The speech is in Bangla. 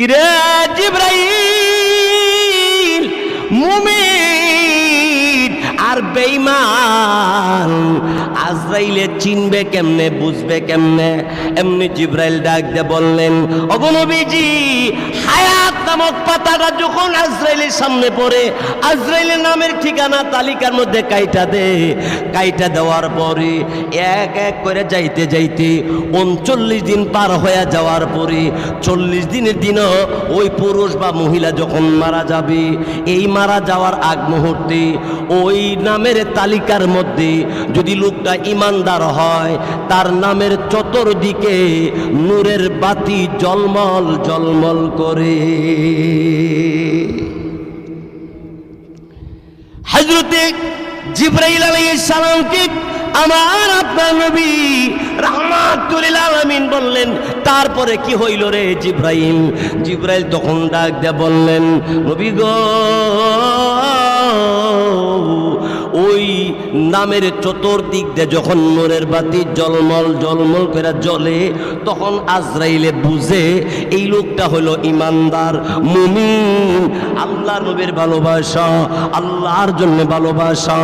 কিরে জিবরাইল, মুমিন আর বেঈমান আজরাইলে চিনবে কেমনে, বুঝবে কেমনে? এমনি জিবরাইল ডাক দিয়ে বললেন, ওগো নবীজি, হায়াত নামক পাতাটা যখন আজরাইলের সামনে পড়ে, আজরাইলের নামের ঠিকানা তালিকার মধ্যে কাইটা দে। কাইটা দেওয়ার পরে এক এক করে যাইতে যাইতে 39 দিন পার হয়ে যাওয়ার পরে 40 দিনের দিনও ওই পুরুষ বা মহিলা যখন মারা যাবে, এই মারা যাওয়ার আগ মুহূর্তে ওই নামের তালিকার মধ্যে যদি লোকটা ইমানদার হয়, তার নামের চতুর্দিকে নূরের বাতি জলমল জলমল করে। হযরতে জিবরাইল আলাইহিস সালামকে আমার আপনার নবী রাহমাতুল লিল আলামিন বললেন, তারপরে কি হইল রে জিবরাইল? জিবরাইল তখন ডাক দিয়ে বললেন, নবী গো, ওই নামের চতুর্দিক দিয়ে যখন নূরের বাতি জলমল জলমল করে জ্বলে, তখন আজরাইলে বুঝে এই লোকটা হলো ইমানদার, মুমিন, আল্লাহর নবীর ভালোবাসা, আল্লাহর জন্য ভালোবাসা।